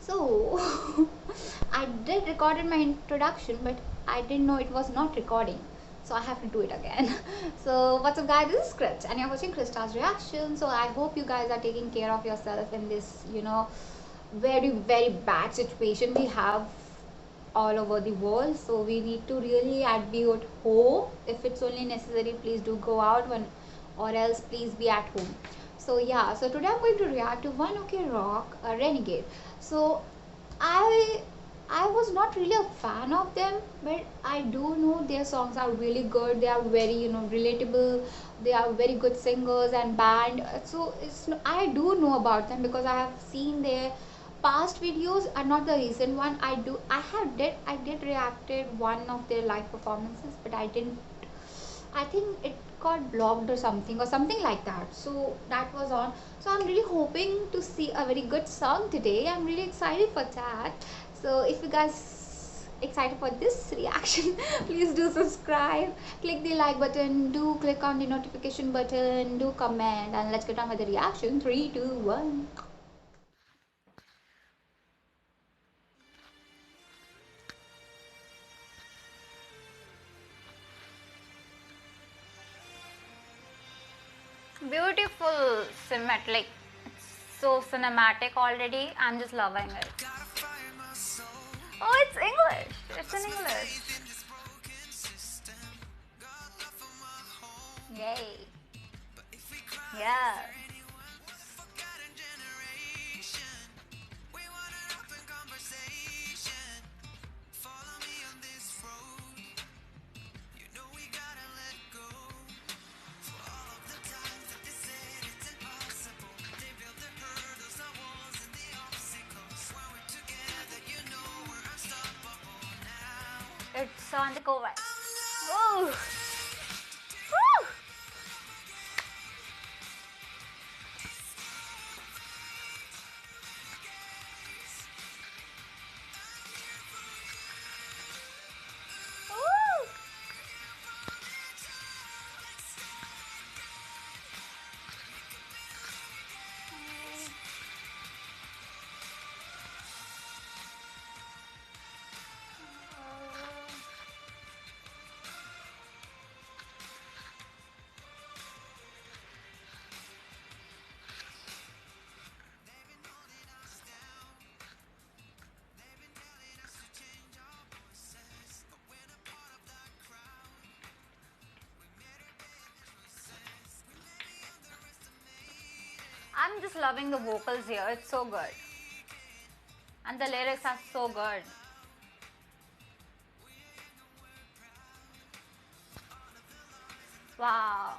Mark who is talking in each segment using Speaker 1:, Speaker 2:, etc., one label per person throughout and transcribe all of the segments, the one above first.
Speaker 1: So I did recorded my introduction, but I didn't know it was not recording. So I have to do it again. So what's up guys, this is Chris and you're watching Krista's reaction. So I hope you guys are taking care of yourself in this, very, very bad situation we have all over the world. So we need to really be at home. If it's only necessary, please do go out when, or else please be at home. So yeah, so today I'm going to react to One Ok Rock, Renegade. So I I was not really a fan of them, but I do know their songs are really good. They are very relatable. They are very good singers and band. So I do know about them because I have seen their past videos are not the recent one. I did reacted one of their live performances, but I didn't. I think it got blocked or something like that. So that was on. So I'm really hoping to see a very good song today. I'm really excited for that. So if you guys excited for this reaction, please do subscribe, click the like button, do click on the notification button, do comment, and let's get on with the reaction. 3, 2, 1. Beautiful cinematic. It's so cinematic already. I'm just loving it. Oh, it's English. It's in English. Yay. Yeah. It's on the go right. Oh. Woo. Woo. I'm just loving the vocals here. It's so good. And the lyrics are so good. Wow.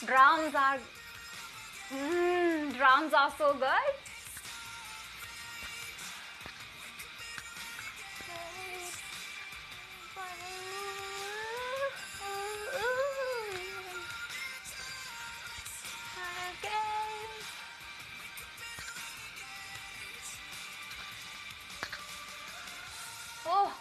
Speaker 1: Drums are drums are so good. Oh,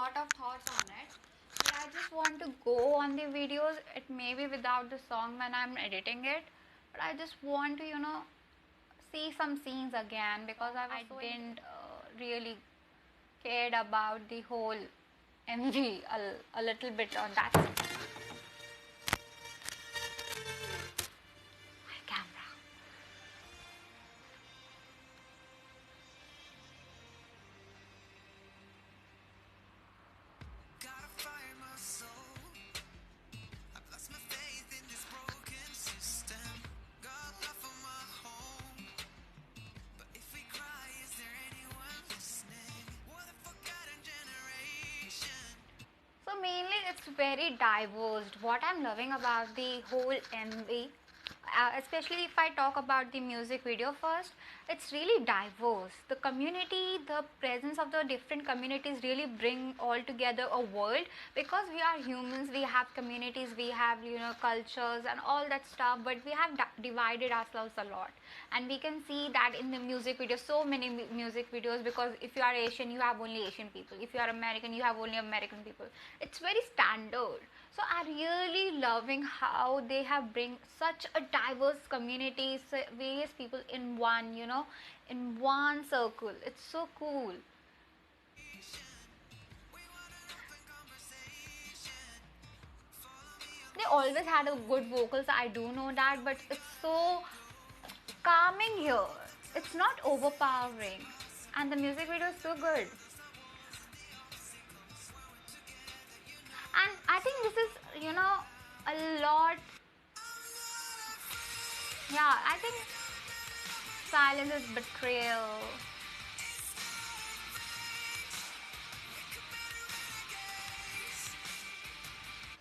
Speaker 1: lot of thoughts on it. But I just want to go on the videos. It may be without the song when I'm editing it, but I just want to, see some scenes again because I didn't really cared about the whole MV a little bit on that. My camera. So mainly it's very diverse. What I'm loving about the whole MV, especially if I talk about the music video first, it's really diverse. The community, the presence of the different communities really bring all together a world, because we are humans, we have communities, we have cultures and all that stuff, but we have divided ourselves a lot. And we can see that in the music videos, so many music videos, because if you are Asian, you have only Asian people. If you are American, you have only American people. It's very standard. So I really loving how they have bring such a diverse community, various people in one, in one circle. It's so cool. They always had a good vocals, I do know that, but it's so calming here. It's not overpowering, and the music video is so good. And I think this is, a lot. Yeah, I think silence is betrayal.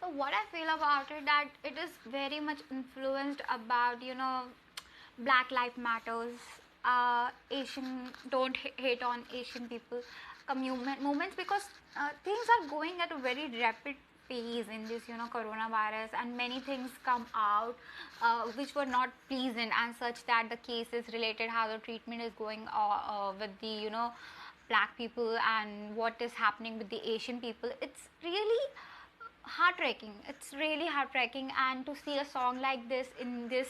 Speaker 1: So what I feel about it, that it is very much influenced about Black Lives Matters, Asian, don't hate on Asian people, movements, because things are going at a very rapid pace in this coronavirus, and many things come out which were not pleasant, and such that the cases related how the treatment is going with the black people and what is happening with the Asian people. It's really heartbreaking. It's really heartbreaking, and to see a song like this in this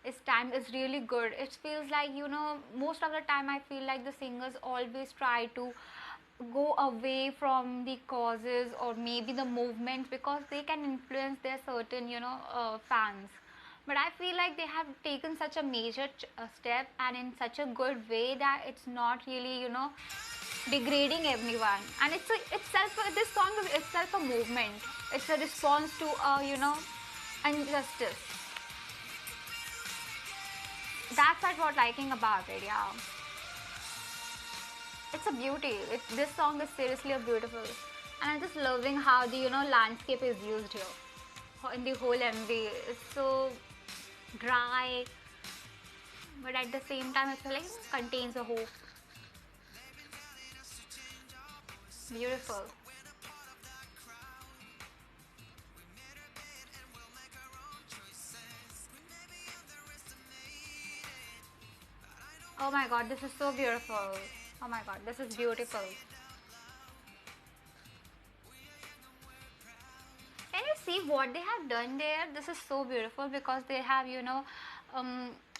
Speaker 1: this time is really good. It feels like most of the time I feel like the singers always try to go away from the causes or maybe the movements, because they can influence their certain fans. But I feel like they have taken such a major step, and in such a good way, that it's not really degrading everyone. And it's itself, this song is itself a movement. It's a response to injustice. That's what liking about it. Yeah, it's a beauty. This song is seriously a beautiful, and I'm just loving how the landscape is used here in the whole MV. It's so dry, but at the same time it's like contains a hope. Beautiful. Oh my god, this is so beautiful. Oh my god, this is beautiful. Can you see what they have done there? This is so beautiful, because they have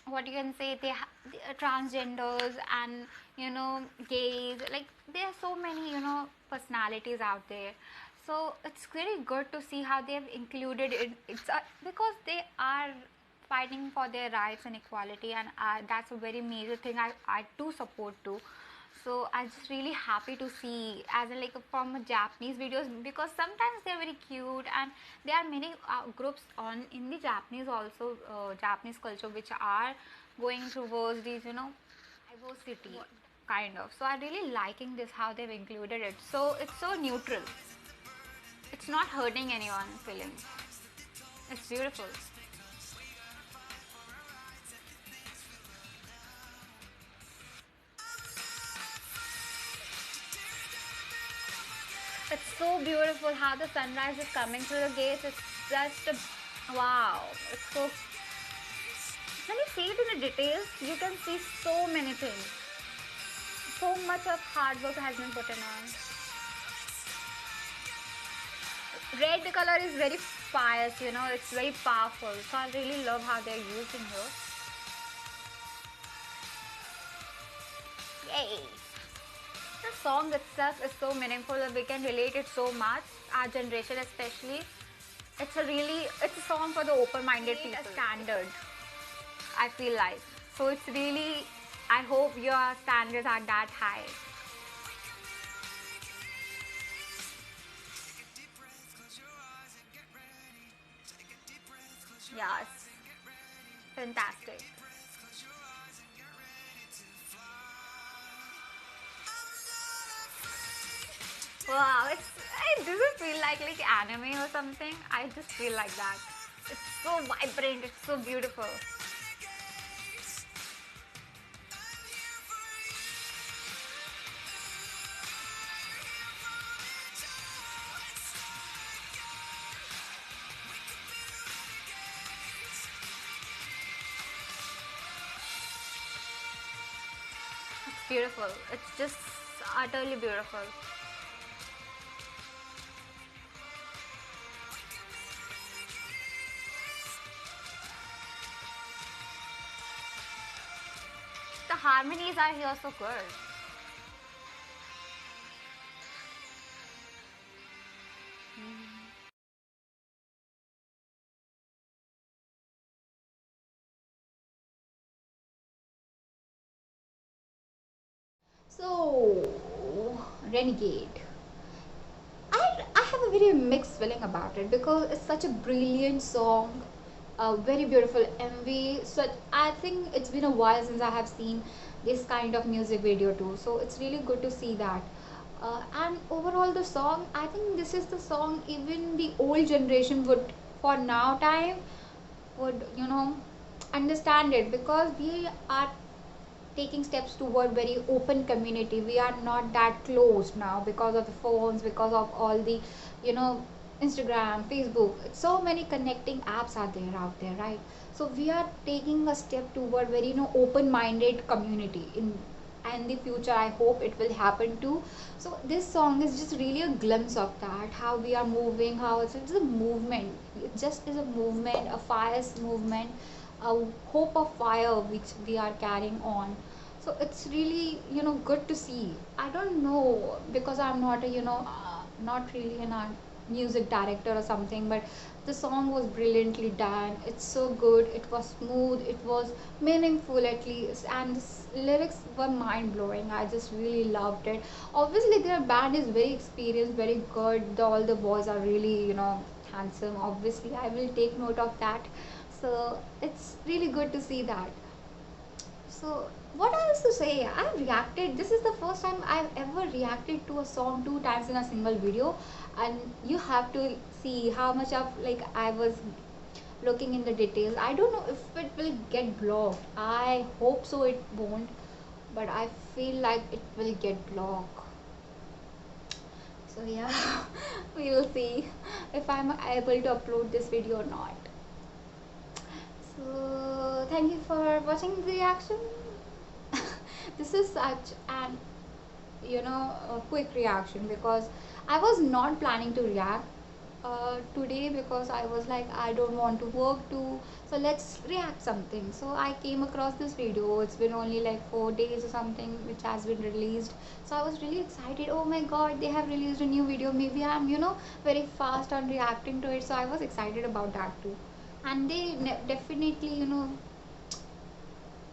Speaker 1: what you can say, they have transgenders and gays, like there are so many personalities out there. So it's really good to see how they have included it. It's because they are fighting for their rights and equality, and that's a very major thing I do support too. So I'm just really happy to see, as in like from Japanese videos, because sometimes they're very cute, and there are many groups on in the Japanese also, Japanese culture, which are going towards these diversity kind of. So I'm really liking this, how they've included it. So it's so neutral. It's not hurting anyone's feelings. It's beautiful. It's so beautiful how the sunrise is coming through the gates. It's just wow. It's so, when you see it in the details, you can see so many things. So much of hard work has been put in on. Red color is very fierce, you know, it's very powerful. So I really love how they're using here. Yay! The song itself is so meaningful that we can relate it so much, our generation especially. It's a song for the open-minded people. A standard, I feel like. So it's really, I hope your standards are that high. Yes, fantastic. Wow, it doesn't feel like anime or something. I just feel like that. It's so vibrant, it's so beautiful. It's beautiful. It's just utterly beautiful. The harmonies are here so good. So, Renegade. I have a very mixed feeling about it because it's such a brilliant song, a very beautiful MV. So I think it's been a while since I have seen this kind of music video too. So it's really good to see that. And overall, the song, I think this is the song even the old generation would, for now time, would understand it because we are taking steps toward very open community. We are not that close now because of the phones, because of all the you know Instagram, Facebook, so many connecting apps are there out there, right? So we are taking a step toward very open minded community in, and the future I hope it will happen too. So this song is just really a glimpse of that, how we are moving, how it's a movement. It just is a movement, a fierce movement, a hope of fire which we are carrying on. So it's really good to see. I don't know because I'm not a not really an art music director or something, but the song was brilliantly done. It's so good, it was smooth, it was meaningful at least, and the lyrics were mind-blowing. I just really loved it. Obviously their band is very experienced, very good. All the boys are really handsome. Obviously I will take note of that. So it's really good to see that. So what else to say? I've reacted. This is the first time I've ever reacted to a song two times in a single video, and you have to see how much of I was looking in the details. I don't know if it will get blocked. I hope so. It won't, but I feel like it will get blocked. So yeah, we will see if I'm able to upload this video or not. So thank you for watching the reaction. This is such an a quick reaction because I was not planning to react today because I was like I don't want to work too, so let's react something. So I came across this video. It's been only like 4 days or something which has been released, so I was really excited. Oh my god, they have released a new video. Maybe I'm very fast on reacting to it, so I was excited about that too. And they definitely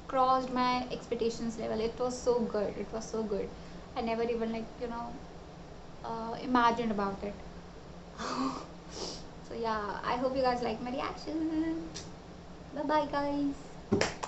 Speaker 1: crossed my expectations level. It was so good, it was so good. I never even imagined about it. So yeah, I hope you guys like my reaction. Bye bye guys.